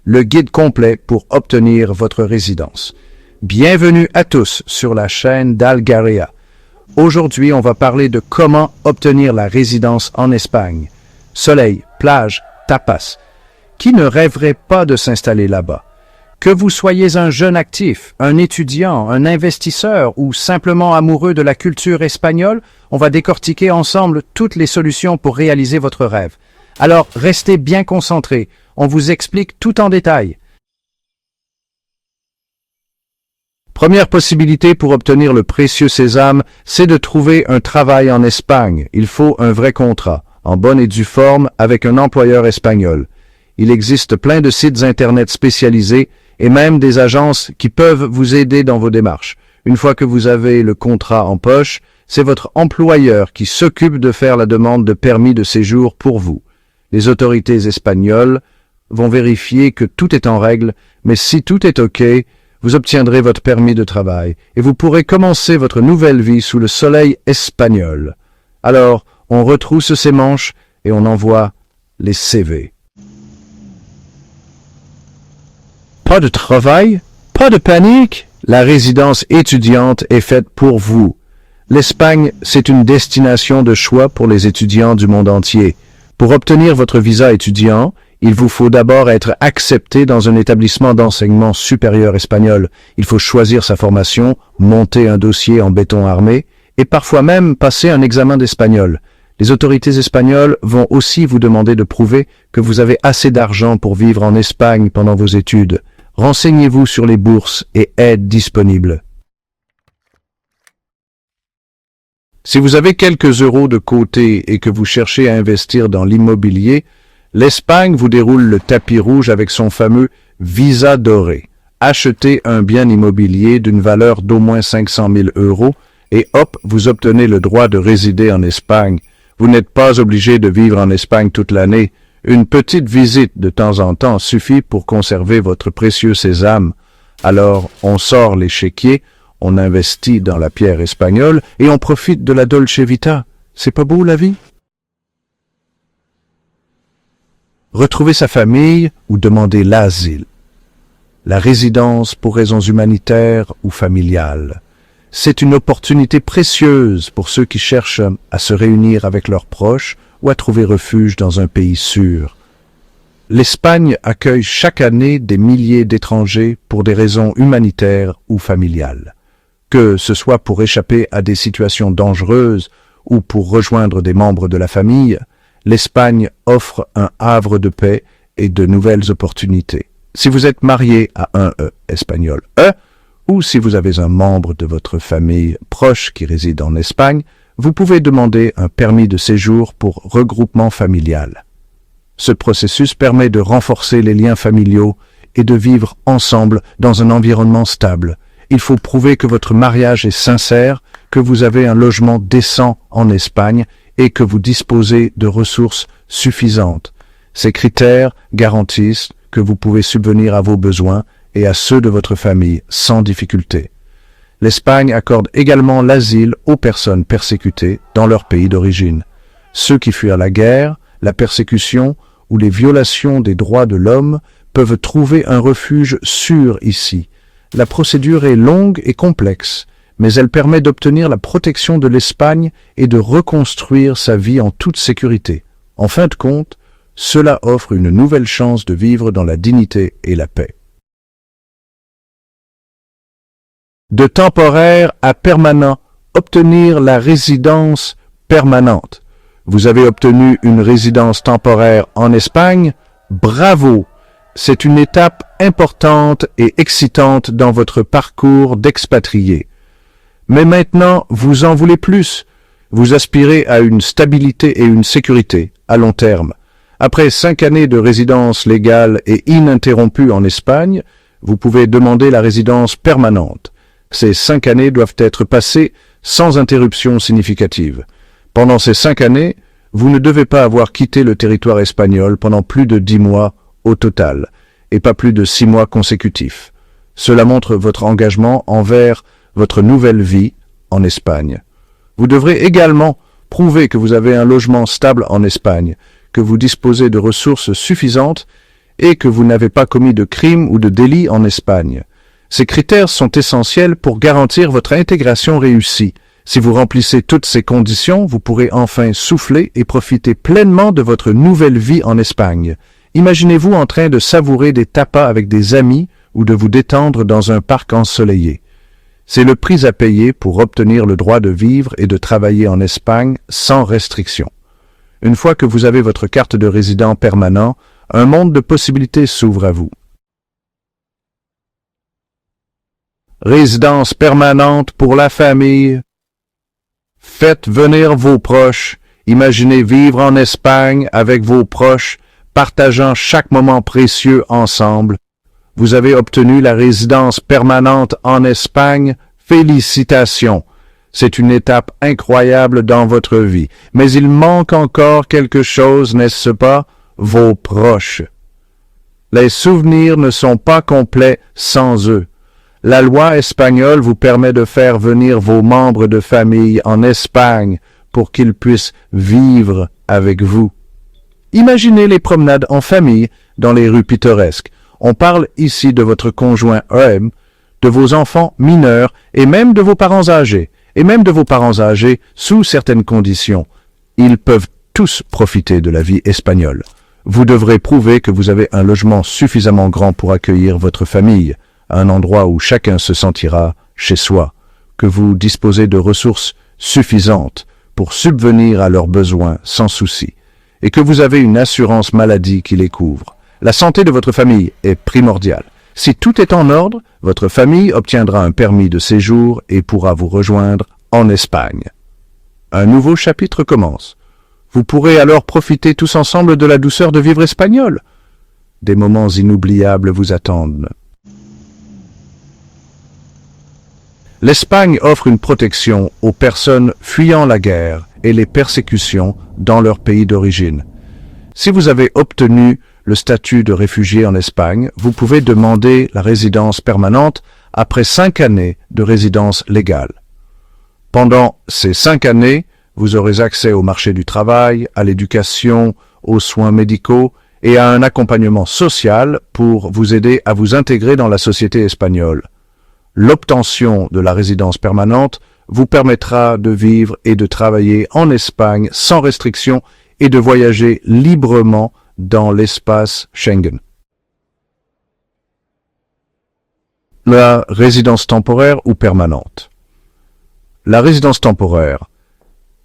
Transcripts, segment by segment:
le guide complet pour obtenir votre résidence. Bienvenue à tous sur la chaîne d'Algaria. Aujourd'hui, on va parler de comment obtenir la résidence en Espagne. Soleil, plage, tapas. Qui ne rêverait pas de s'installer là-bas? Que vous soyez un jeune actif, un étudiant, un investisseur ou simplement amoureux de la culture espagnole, on va décortiquer ensemble toutes les solutions pour réaliser votre rêve. Alors, restez bien concentrés, on vous explique tout en détail. Première possibilité pour obtenir le précieux sésame, c'est de trouver un travail en Espagne. Il faut un vrai contrat, en bonne et due forme, avec un employeur espagnol. Il existe plein de sites internet spécialisés et même des agences qui peuvent vous aider dans vos démarches. Une fois que vous avez le contrat en poche, c'est votre employeur qui s'occupe de faire la demande de permis de séjour pour vous. Les autorités espagnoles vont vérifier que tout est en règle, mais si tout est OK, vous obtiendrez votre permis de travail et vous pourrez commencer votre nouvelle vie sous le soleil espagnol. Alors, on retrousse ses manches et on envoie les CV. Pas de travail? Pas de panique? La résidence étudiante est faite pour vous. L'Espagne, c'est une destination de choix pour les étudiants du monde entier. Pour obtenir votre visa étudiant, il vous faut d'abord être accepté dans un établissement d'enseignement supérieur espagnol. Il faut choisir sa formation, monter un dossier en béton armé et parfois même passer un examen d'espagnol. Les autorités espagnoles vont aussi vous demander de prouver que vous avez assez d'argent pour vivre en Espagne pendant vos études. Renseignez-vous sur les bourses et aides disponibles. Si vous avez quelques euros de côté et que vous cherchez à investir dans l'immobilier, l'Espagne vous déroule le tapis rouge avec son fameux visa doré. Achetez un bien immobilier d'une valeur d'au moins 500 000 € et hop, vous obtenez le droit de résider en Espagne. Vous n'êtes pas obligé de vivre en Espagne toute l'année. Une petite visite de temps en temps suffit pour conserver votre précieux sésame. Alors, on sort l'échiquier, on investit dans la pierre espagnole et on profite de la Dolce Vita. C'est pas beau la vie? Retrouver sa famille ou demander l'asile. La résidence pour raisons humanitaires ou familiales. C'est une opportunité précieuse pour ceux qui cherchent à se réunir avec leurs proches ou à trouver refuge dans un pays sûr. L'Espagne accueille chaque année des milliers d'étrangers pour des raisons humanitaires ou familiales. Que ce soit pour échapper à des situations dangereuses ou pour rejoindre des membres de la famille, l'Espagne offre un havre de paix et de nouvelles opportunités. Si vous êtes marié à un espagnol, ou si vous avez un membre de votre famille proche qui réside en Espagne, vous pouvez demander un permis de séjour pour regroupement familial. Ce processus permet de renforcer les liens familiaux et de vivre ensemble dans un environnement stable. Il faut prouver que votre mariage est sincère, que vous avez un logement décent en Espagne et que vous disposez de ressources suffisantes. Ces critères garantissent que vous pouvez subvenir à vos besoins et à ceux de votre famille sans difficulté. L'Espagne accorde également l'asile aux personnes persécutées dans leur pays d'origine. Ceux qui fuient la guerre, la persécution ou les violations des droits de l'homme peuvent trouver un refuge sûr ici. La procédure est longue et complexe, mais elle permet d'obtenir la protection de l'Espagne et de reconstruire sa vie en toute sécurité. En fin de compte, cela offre une nouvelle chance de vivre dans la dignité et la paix. De temporaire à permanent, obtenir la résidence permanente. Vous avez obtenu une résidence temporaire en Espagne? Bravo! C'est une étape importante et excitante dans votre parcours d'expatrié. Mais maintenant, vous en voulez plus. Vous aspirez à une stabilité et une sécurité à long terme. Après 5 années de résidence légale et ininterrompue en Espagne, vous pouvez demander la résidence permanente. Ces 5 années doivent être passées sans interruption significative. Pendant ces 5 années, vous ne devez pas avoir quitté le territoire espagnol pendant plus de 10 mois au total, et pas plus de 6 mois consécutifs. Cela montre votre engagement envers votre nouvelle vie en Espagne. Vous devrez également prouver que vous avez un logement stable en Espagne, que vous disposez de ressources suffisantes et que vous n'avez pas commis de crime ou de délit en Espagne. Ces critères sont essentiels pour garantir votre intégration réussie. Si vous remplissez toutes ces conditions, vous pourrez enfin souffler et profiter pleinement de votre nouvelle vie en Espagne. Imaginez-vous en train de savourer des tapas avec des amis ou de vous détendre dans un parc ensoleillé. C'est le prix à payer pour obtenir le droit de vivre et de travailler en Espagne sans restriction. Une fois que vous avez votre carte de résident permanent, un monde de possibilités s'ouvre à vous. Résidence permanente pour la famille. Faites venir vos proches. Imaginez vivre en Espagne avec vos proches, partageant chaque moment précieux ensemble. Vous avez obtenu la résidence permanente en Espagne. Félicitations! C'est une étape incroyable dans votre vie. Mais il manque encore quelque chose, n'est-ce pas? Vos proches. Les souvenirs ne sont pas complets sans eux. La loi espagnole vous permet de faire venir vos membres de famille en Espagne pour qu'ils puissent vivre avec vous. Imaginez les promenades en famille dans les rues pittoresques. On parle ici de votre conjoint homme, de vos enfants mineurs et même de vos parents âgés. Sous certaines conditions. Ils peuvent tous profiter de la vie espagnole. Vous devrez prouver que vous avez un logement suffisamment grand pour accueillir votre famille, un endroit où chacun se sentira chez soi, que vous disposez de ressources suffisantes pour subvenir à leurs besoins sans souci, et que vous avez une assurance maladie qui les couvre. La santé de votre famille est primordiale. Si tout est en ordre, votre famille obtiendra un permis de séjour et pourra vous rejoindre en Espagne. Un nouveau chapitre commence. Vous pourrez alors profiter tous ensemble de la douceur de vivre espagnol. Des moments inoubliables vous attendent. L'Espagne offre une protection aux personnes fuyant la guerre et les persécutions dans leur pays d'origine. Si vous avez obtenu le statut de réfugié en Espagne, vous pouvez demander la résidence permanente après 5 années de résidence légale. Pendant ces 5 années, vous aurez accès au marché du travail, à l'éducation, aux soins médicaux et à un accompagnement social pour vous aider à vous intégrer dans la société espagnole. L'obtention de la résidence permanente vous permettra de vivre et de travailler en Espagne sans restriction et de voyager librement dans l'espace Schengen. La résidence temporaire ou permanente. La résidence temporaire,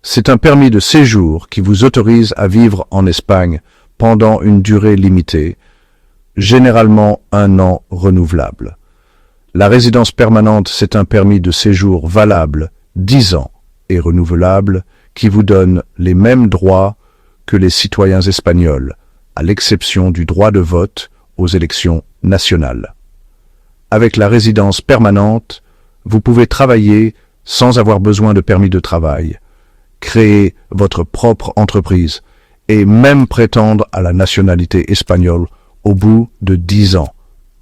c'est un permis de séjour qui vous autorise à vivre en Espagne pendant une durée limitée, généralement 1 an renouvelable. La résidence permanente, c'est un permis de séjour valable 10 ans et renouvelable qui vous donne les mêmes droits que les citoyens espagnols, à l'exception du droit de vote aux élections nationales. Avec la résidence permanente, vous pouvez travailler sans avoir besoin de permis de travail, créer votre propre entreprise et même prétendre à la nationalité espagnole au bout de 10 ans,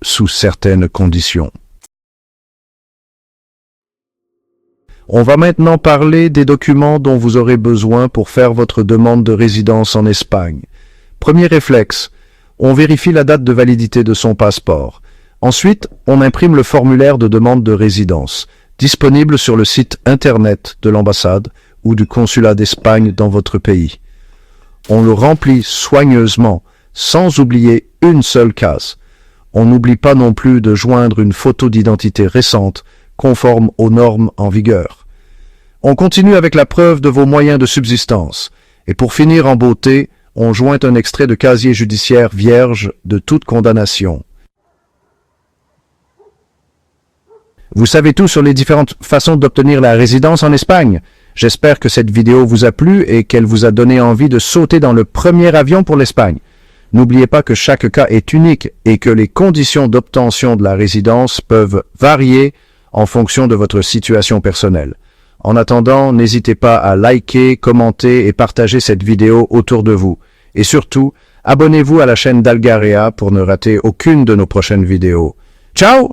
sous certaines conditions. On va maintenant parler des documents dont vous aurez besoin pour faire votre demande de résidence en Espagne. Premier réflexe, on vérifie la date de validité de son passeport. Ensuite, on imprime le formulaire de demande de résidence, disponible sur le site internet de l'ambassade ou du consulat d'Espagne dans votre pays. On le remplit soigneusement, sans oublier une seule case. On n'oublie pas non plus de joindre une photo d'identité récente, conforme aux normes en vigueur. On continue avec la preuve de vos moyens de subsistance. Et pour finir en beauté, on joint un extrait de casier judiciaire vierge de toute condamnation. Vous savez tout sur les différentes façons d'obtenir la résidence en Espagne. J'espère que cette vidéo vous a plu et qu'elle vous a donné envie de sauter dans le premier avion pour l'Espagne. N'oubliez pas que chaque cas est unique et que les conditions d'obtention de la résidence peuvent varier en fonction de votre situation personnelle. En attendant, n'hésitez pas à liker, commenter et partager cette vidéo autour de vous. Et surtout, abonnez-vous à la chaîne d'Algarea pour ne rater aucune de nos prochaines vidéos. Ciao!